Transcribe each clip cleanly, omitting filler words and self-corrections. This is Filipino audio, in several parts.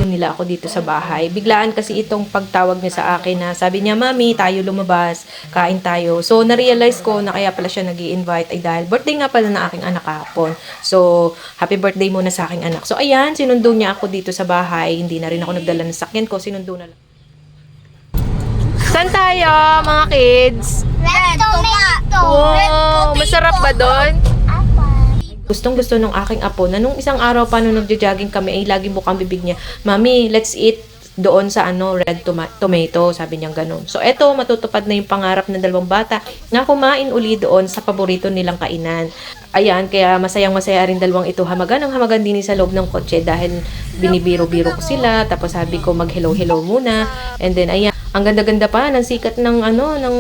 nila ako dito sa bahay. Biglaan kasi itong pagtawag niya sa akin na sabi niya, Mami, tayo lumabas, kain tayo. So, na-realize ko na kaya pala siya nag-i-invite ay dahil birthday nga pala ng aking anak kahapon. So, happy birthday muna sa aking anak. So, ayan, sinundo niya ako dito sa bahay. Hindi na rin ako nagdala ng sakyan ko, sinundo na lang. Saan tayo, mga kids? Red tomato. Wow, masarap ba doon? Gustong-gusto ng aking apo na nung isang araw pa nung nagja-jogging kami ay laging bukang bibig niya, Mami, let's eat doon sa red tomato, sabi niya ganun. So eto, matutupad na yung pangarap ng dalawang bata na kumain uli doon sa paborito nilang kainan. Ayan, kaya masayang-masaya rin dalawang ito. Hamagan din sa loob ng kotse dahil binibiro-biro ko sila. Tapos sabi ko mag-hello-hello muna. And then ayan, ang ganda-ganda pa ng sikat ng ng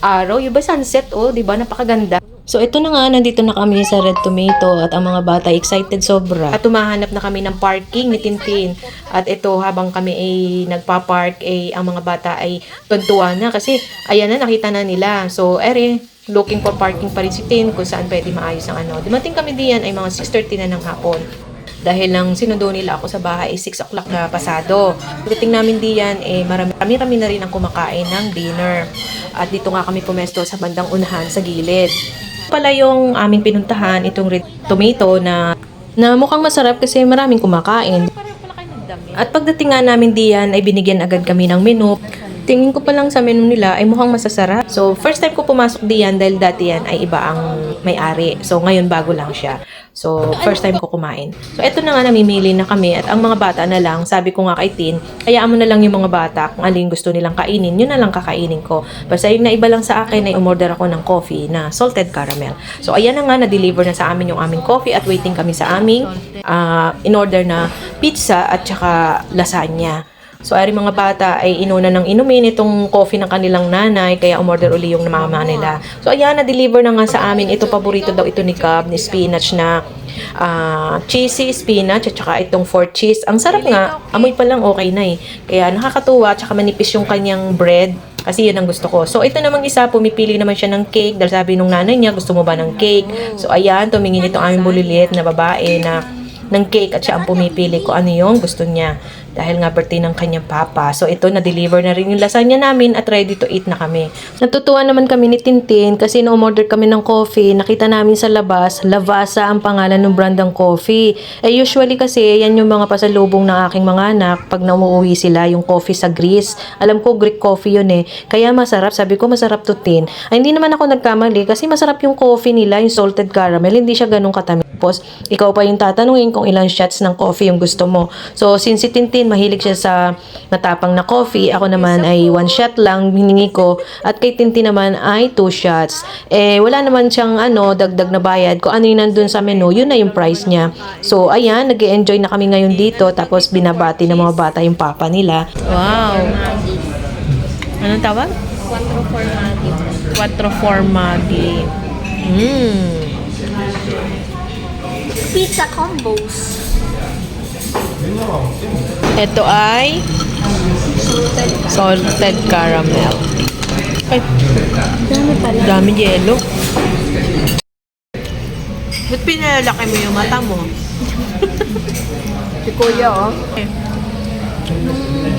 araw. Yung ba sunset, oh, 'di ba? Napakaganda. So ito na nga, nandito na kami sa Red Tomato at ang mga bata excited sobra. At tumahanap na kami ng parking ni Tintin. At ito, habang kami ay nagpa-park, ang mga bata ay tuntua na kasi ayan na, nakita na nila. So looking for parking pa rin si Tin kung saan pwede maayos ang Dumating kami diyan ay mga 6:30 na ng hapon. Dahil lang sinundo nila ako sa bahay ay 6 o'clock na pasado. Pagdating namin diyan, marami na rin ang kumakain ng dinner. At dito nga kami pumesto sa bandang unahan sa gilid. Pala yung aming pinuntahan, itong Red Tomato na mukhang masarap kasi maraming kumakain. At pagdating nga namin diyan ay binigyan agad kami ng menu. Tingin ko pa lang sa menu nila ay mukhang masasarap. So, first time ko pumasok diyan dahil dati yan ay iba ang may-ari. So, ngayon bago lang siya. So, first time ko kumain. So, eto na nga, namimili na kami at ang mga bata na lang, sabi ko nga kay Tin, hayaan mo na lang yung mga bata kung alin gusto nilang kainin, yun na lang kakainin ko. Basta yung naiba lang sa akin ay umorder ako ng coffee na salted caramel. So, ayan na nga, na-deliver na sa amin yung aming coffee at waiting kami sa aming in-order na pizza at saka lasagna. So, ay mga bata ay inuna ng inumin itong coffee ng kanilang nanay, kaya umorder uli yung mama nila. So, ayan, na-deliver na nga sa amin. Ito, paborito daw ito ni Cab, ni spinach na cheesy spinach at saka itong 4 cheese. Ang sarap nga, amoy pa lang okay na eh. Kaya nakakatuwa, at saka manipis yung kanyang bread. Kasi yun ang gusto ko. So, ito namang isa, pumipili naman siya ng cake. Dahil sabi nung nanay niya, gusto mo ba ng cake? So, ayan, tumingin itong aming bulilit na babae na ng cake at siya ang pumipili ko ano yung gusto niya. Dahil nga birthday ng kanyang papa. So, ito, na-deliver na rin yung lasagna namin at ready to eat na kami. Natutuwa naman kami ni Tintin kasi na-order kami ng coffee. Nakita namin sa labas, Lavazza ang pangalan ng brand ng coffee. Usually kasi, yan yung mga pasalubong ng aking mga anak pag nauuwi sila, yung coffee sa Greece. Alam ko, Greek coffee yun eh. Kaya masarap. Sabi ko, masarap to, Tin. Ay, hindi naman ako nagkamali kasi masarap yung coffee nila, yung salted caramel. Hindi siya ganun katamis. Tapos, ikaw pa yung tatanungin kung ilang shots ng coffee yung gusto mo. So, since si Tintin, mahilig siya sa matapang na coffee. Ako naman ay 1 shot lang hiningi ko. At kay Tintin naman ay 2 shots. Wala naman siyang dagdag na bayad. Kung ano yung nandun sa menu, yun na yung price niya. So, ayan, nag-e-enjoy na kami ngayon dito. Tapos, binabati ng mga bata yung papa nila. Wow! Anong tawag? 4 formaggi. Pizza combos. Ito ay salted caramel. Ay, dami yelo. Ba't pinalalaki mo yung mata mo? Si Kuya, oh.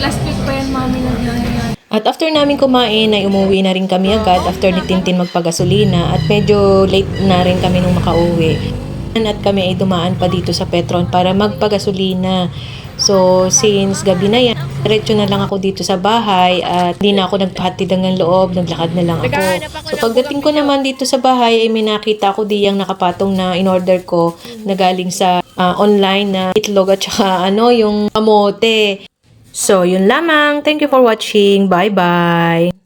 Last week pa yan, Mami, nagyayari. At after namin kumain, ay umuwi na rin kami agad after ni Tintin magpagasolina at medyo late na rin kami nung makauwi. At kami ay dumaan pa dito sa Petron para magpagasolina. So, since gabi na yan, diretso na lang ako dito sa bahay at hindi na ako nagpahatid ng loob, naglakad na lang ako. So, pagdating ko naman dito sa bahay, ay may nakita ko diyang nakapatong na in-order ko na galing sa online na itlog at saka yung kamote. So, yun lamang. Thank you for watching. Bye-bye!